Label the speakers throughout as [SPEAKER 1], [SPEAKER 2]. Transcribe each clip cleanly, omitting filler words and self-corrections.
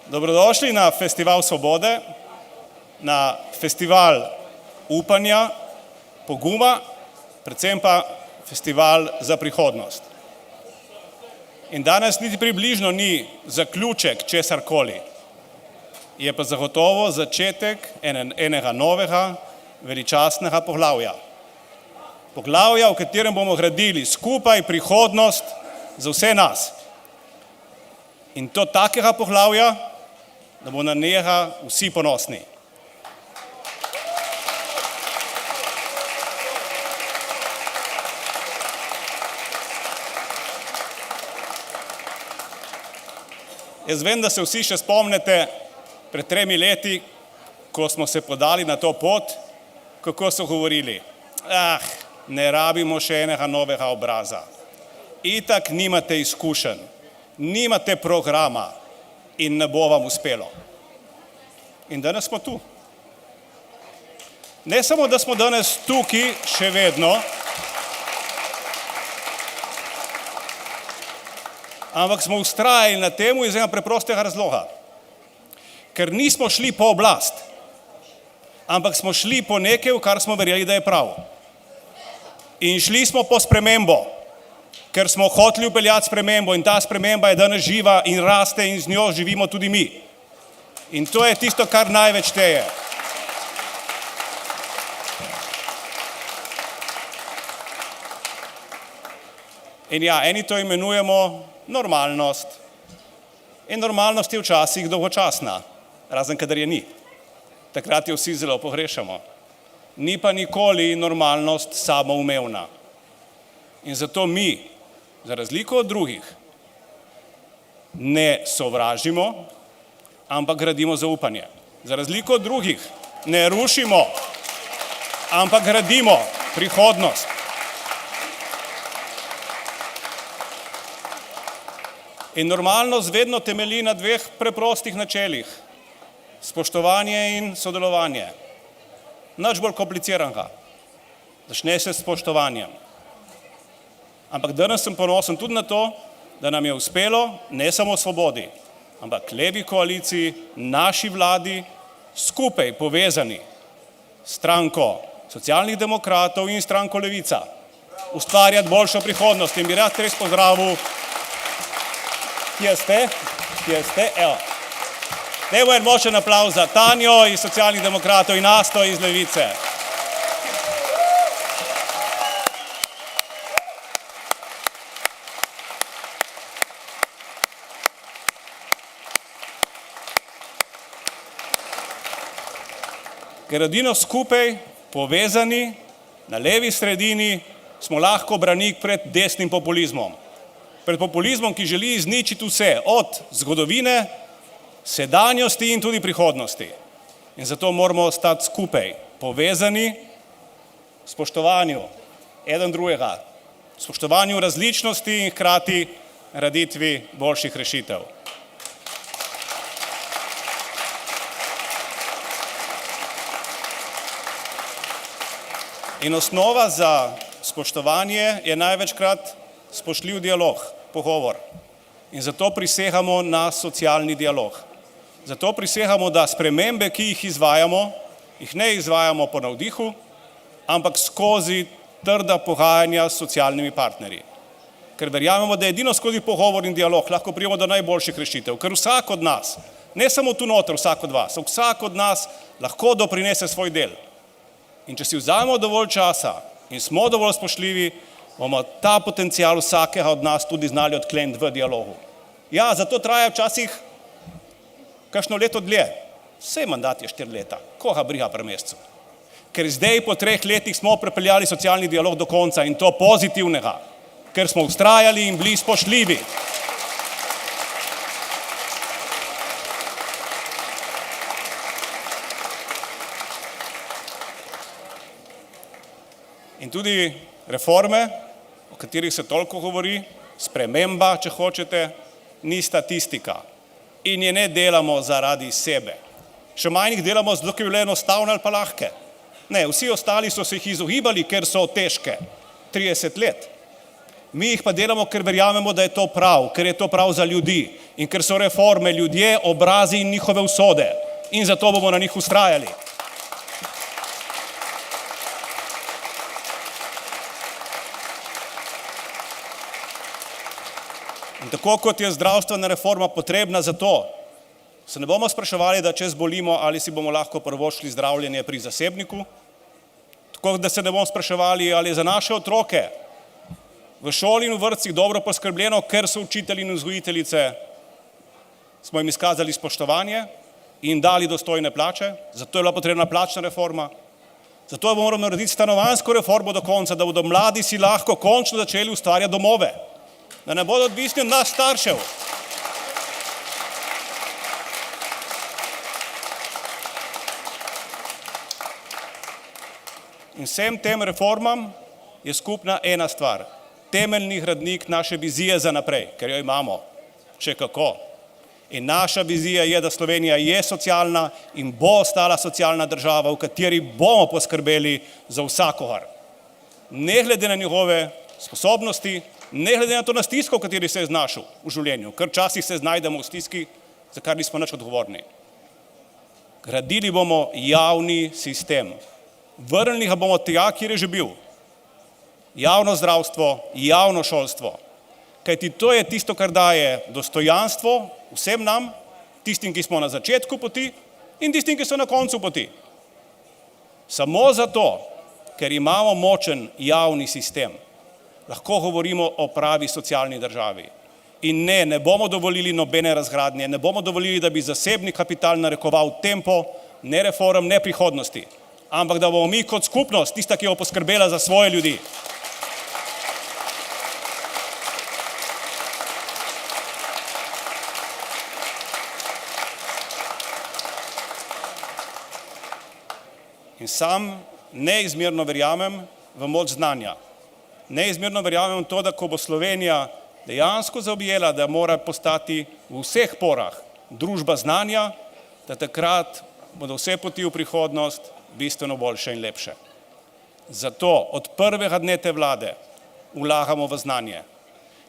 [SPEAKER 1] Dobrodošli na Festival Svobode, na festival upanja, poguma, predvsem pa festival za prihodnost. In danes niti približno ni zaključek česarkoli, je pa zagotovo začetek enega novega, veličastnega poglavja. Poglavja, v katerem bomo gradili skupaj prihodnost za vse nas. In to takega poglavja, da bomo na njega vsi ponosni. Jaz vem, da se vsi še spomnite pred 3 leti, ko smo se podali na to pot, kako so govorili, ne rabimo še enega novega obraza. Itak nimate izkušenj, nimate programa in ne bo vam uspelo. In danes smo tu. Ne samo, da smo danes tukaj še vedno, ampak smo vztrajali na temu iz enega preprostega razloga. Ker nismo šli po oblast, ampak smo šli po nekaj, v kar smo verjeli, da je prav. In šli smo po spremembo, ker smo hoteli vpeljati spremembo in ta sprememba je danes živa in raste in z njo živimo tudi mi. In to je tisto, kar največ šteje. In ja, eni to imenujemo normalnost. In normalnost je včasih dolgočasna, razen kadar je ni. Takrat jo vsi zelo pogrešamo. Ni pa nikoli normalnost samoumevna. In zato mi, za razliko od drugih, ne sovražimo, ampak gradimo zaupanje. Za razliko od drugih ne rušimo, ampak gradimo prihodnost. In normalnost vedno temelji na 2 preprostih načelih. Spoštovanje in sodelovanje. Nič bolj kompliciranega. Začne se s spoštovanjem. Ampak danes sem ponosen tudi na to, da nam je uspelo ne samo Svobodi, ampak levi koaliciji, naši vladi, skupaj povezani stranko Socialnih demokratov in stranko Levica, ustvarjati boljšo prihodnost. In bi rad res pozdravil, kje ste, evo. Dajmo en močen aplavz za Tanjo iz Socialnih demokratov in Asto iz Levice. Ker edino skupaj, povezani, na levi sredini, smo lahko branik pred desnim populizmom. Pred populizmom, ki želi izničiti vse, od zgodovine, sedanjosti in tudi prihodnosti. In zato moramo ostati skupaj, povezani, spoštovanju eden drugega, spoštovanju različnosti in hkrati graditvi boljših rešitev. In osnova za spoštovanje je največkrat spoštljiv dialog, pogovor. In zato prisegamo na socialni dialog. Zato prisegamo, da spremembe, ki jih izvajamo, jih ne izvajamo po navdihu, ampak skozi trda pogajanja s socialnimi partnerji. Ker verjamemo, da edino skozi pogovor in dialog lahko pridemo do najboljših rešitev. Ker vsak od nas, ne samo tu noter vsak od vas, vsak od nas lahko doprinese svoj del. In če si vzamemo dovolj časa in smo dovolj spoštljivi, bomo ta potencial vsakega od nas tudi znali odkleniti v dialogu. Ja, zato traja včasih kakšno leto dlje. Vse mandat je 4 leta. Koga briga pri mesecu? Ker zdaj po 3 letih smo pripeljali socialni dialog do konca in to pozitivnega. Ker smo vztrajali in bili spoštljivi. In tudi reforme, o katerih se toliko govori, sprememba, če hočete, ni statistika. In je ne delamo zaradi sebe. Še manj jih delamo zato, ker bi bile enostavne ali pa lahke. Ne, vsi ostali so se jih izogibali, ker so težke. 30 let. Mi jih pa delamo, ker verjamemo, da je to prav, ker je to prav za ljudi in ker so reforme ljudje, obrazi in njihove usode. In zato bomo na njih vztrajali. In tako kot je zdravstvena reforma potrebna za to, se ne bomo spraševali, da če zbolimo, ali si bomo lahko privoščili zdravljenje pri zasebniku, tako da se ne bomo spraševali, ali je za naše otroke v šoli in v vrtcih dobro poskrbljeno, ker so učitelji in vzgojiteljice, smo jim izkazali spoštovanje in dali dostojne plače, zato je bila potrebna plačna reforma, zato bomo morali narediti stanovanjsko reformo do konca, da bodo mladi si lahko končno začeli ustvarjati domove, da ne bodo odvisni od nas staršev. In vsem tem reformam je skupna ena stvar. Temeljni gradnik naše vizije za naprej, ker jo imamo, še kako. In naša vizija je, da Slovenija je socialna in bo ostala socialna država, v kateri bomo poskrbeli za vsakogar. Ne glede na njegove sposobnosti, ne glede na to na stisko, v kateri se je znašel v življenju, ker včasih se znajdemo v stiski, za kar nismo nič odgovorni. Gradili bomo javni sistem. Vrnili ga bomo tja, kjer je že bil. Javno zdravstvo, javno šolstvo. Kajti to je tisto, kar daje dostojanstvo vsem nam, tistim, ki smo na začetku poti in tistim, ki so na koncu poti. Samo zato, ker imamo močen javni sistem, lahko govorimo o pravi socialni državi. In ne bomo dovolili nobene razgradnje, ne bomo dovolili, da bi zasebni kapital narekoval tempo, ne reform, ne prihodnosti, ampak da bomo mi kot skupnost tista, ki bo poskrbela za svoje ljudi. In sam neizmerno verjamem v moč znanja. Neizmerno verjamem v to, da ko bo Slovenija dejansko zaobjela, da mora postati v vseh porah družba znanja, da takrat bodo vse poti v prihodnost bistveno boljše in lepše. Zato od prvega dne te vlade vlagamo v znanje.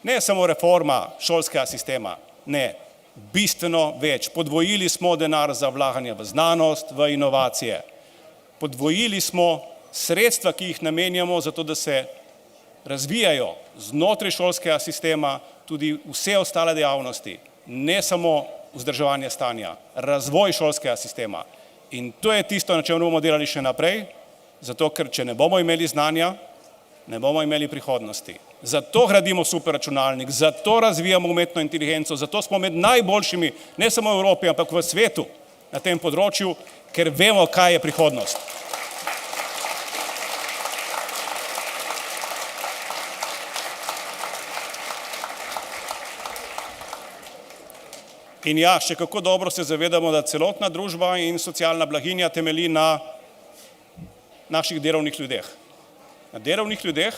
[SPEAKER 1] Ne samo reforma šolskega sistema, ne, bistveno več. Podvojili smo denar za vlaganje v znanost, v inovacije. Podvojili smo sredstva, ki jih namenjamo za to, da se razvijajo znotraj šolskega sistema tudi vse ostale dejavnosti, ne samo vzdrževanje stanja, razvoj šolskega sistema. In to je tisto, na čem bomo delali še naprej, zato ker če ne bomo imeli znanja, ne bomo imeli prihodnosti. Zato gradimo superračunalnik, zato razvijamo umetno inteligenco, zato smo med najboljšimi, ne samo v Evropi, ampak v svetu na tem področju, ker vemo, kaj je prihodnost. In ja, še kako dobro se zavedamo, da celotna družba in socialna blaginja temelji na naših delovnih ljudeh. Na delovnih ljudeh,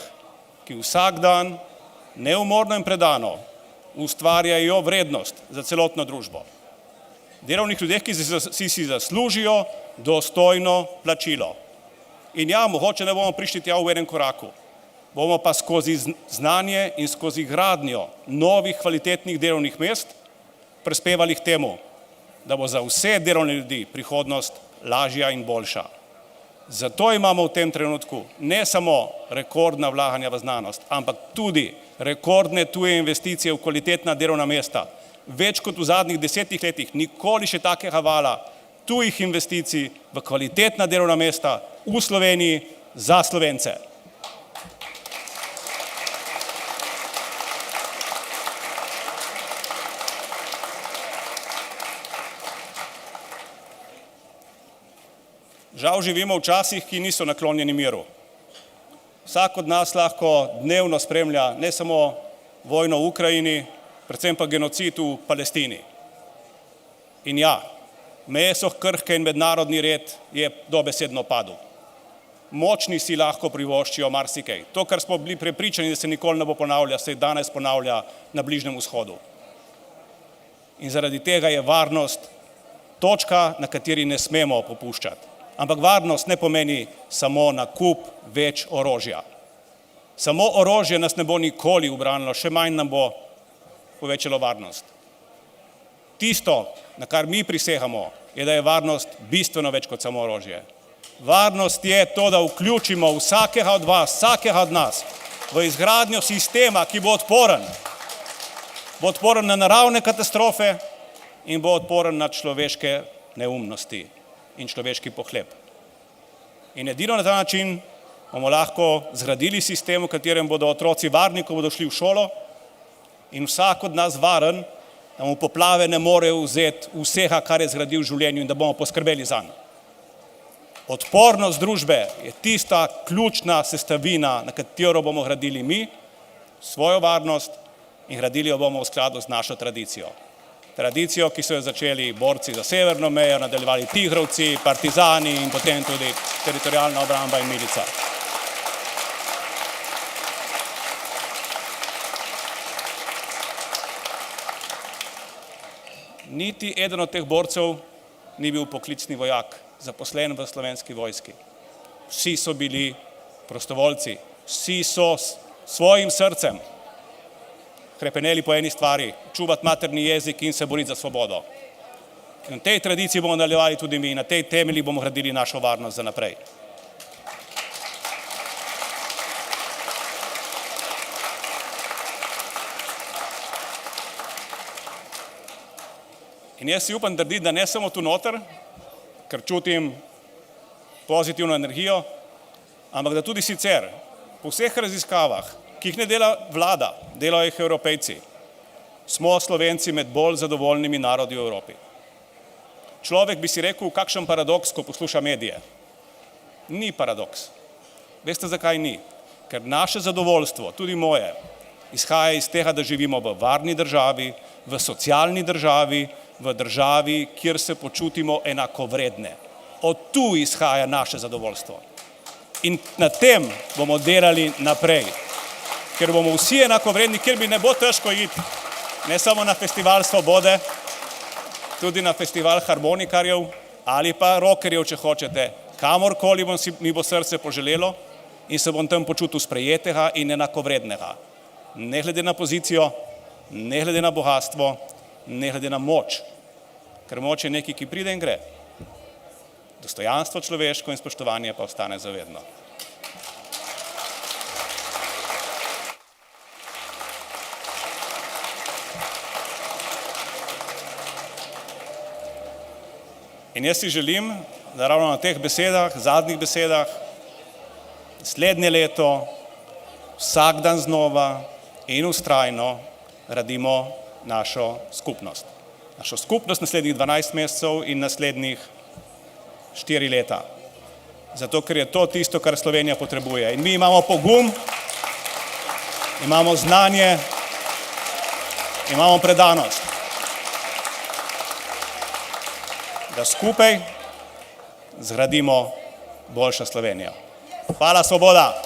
[SPEAKER 1] ki vsak dan neumorno in predano ustvarjajo vrednost za celotno družbo. Delovnih ljudeh, ki si zaslužijo dostojno plačilo. In ja, mogoče ne bomo prišli tja v enem koraku, bomo pa skozi znanje in skozi gradnjo novih kvalitetnih delovnih mest prispevali k temu, da bo za vse delovne ljudi prihodnost lažja in boljša. Zato imamo v tem trenutku ne samo rekordna vlaganja v znanost, ampak tudi rekordne tuje investicije v kvalitetna delovna mesta. Več kot v zadnjih 10 letih, nikoli še takega vala tujih investicij v kvalitetna delovna mesta v Sloveniji za Slovence. Žal živimo v časih, ki niso naklonjeni miru. Vsak od nas lahko dnevno spremlja ne samo vojno v Ukrajini, predvsem pa genocid v Palestini. In ja, meje so krhke in mednarodni red je dobesedno padel. Močni si lahko privoščijo marsikaj. To, kar smo bili prepričani, da se nikoli ne bo ponavlja, se danes ponavlja na Bližnjem vzhodu. In zaradi tega je varnost točka, na kateri ne smemo popuščati. Ampak varnost ne pomeni samo nakup več orožja. Samo orožje nas ne bo nikoli ubranilo, še manj nam bo povečalo varnost. Tisto, na kar mi prisegamo, je, da je varnost bistveno več kot samo orožje. Varnost je to, da vključimo vsakega od vas, vsakega od nas v izgradnjo sistema, ki bo odporen. Bo odporen na naravne katastrofe in bo odporen na človeške neumnosti in človeški pohlep. In edino na ta način bomo lahko zgradili sistem, v katerem bodo otroci varni, ko bodo šli v šolo, in vsak od nas varen, da mu poplave ne morejo vzeti vsega, kar je zgradil v življenju in da bomo poskrbeli zanj. Odpornost družbe je tista ključna sestavina, na katero bomo gradili mi svojo varnost in gradili jo bomo v skladu z našo tradicijo. Tradicijo, ki so jo začeli borci za severno mejo, nadaljevali tigrovci, partizani in potem tudi teritorialna obramba in milica. Niti eden od teh borcev ni bil poklicni vojak, zaposlen v Slovenski vojski. Vsi so bili prostovoljci, vsi so s svojim srcem hrepeneli po eni stvari, čuvati materni jezik in se boriti za svobodo. In v tej tradiciji bomo nadaljevali tudi mi, na tej temelji bomo gradili našo varnost za naprej. In jaz si upam trditi, da ne samo tu noter, ker čutim pozitivno energijo, ampak da tudi sicer po vseh raziskavah, ki jih ne dela vlada, delajo jih Evropejci, smo Slovenci med bolj zadovoljnimi narodi v Evropi. Človek bi si rekel, kakšen paradoks, ko posluša medije. Ni paradoks. Veste, zakaj ni? Ker naše zadovoljstvo, tudi moje, izhaja iz tega, da živimo v varni državi, v socialni državi, v državi, kjer se počutimo enakovredne. Od tu izhaja naše zadovoljstvo. In na tem bomo delali naprej, ker bomo vsi enakovredni, kjer bi ne bo težko iti, ne samo na festival svobode, tudi na festival harmonikarjev ali pa rockerjev, če hočete, kamorkoli mi bo srce poželelo in se bom tam počutil sprejetega in enakovrednega. Ne glede na pozicijo, ne glede na bogastvo, ne glede na moč, ker moč je nekaj, ki pride in gre. Dostojanstvo človeško in spoštovanje pa ostane zavedno. In jaz si želim, da ravno na teh besedah, zadnjih besedah, naslednje leto, vsak dan znova in vztrajno gradimo našo skupnost. Našo skupnost naslednjih 12 mesecev in naslednjih 4 leta. Zato, ker je to tisto, kar Slovenija potrebuje. In mi imamo pogum, imamo znanje, imamo predanost, da skupaj zgradimo boljšo Slovenijo. Hvala, svoboda!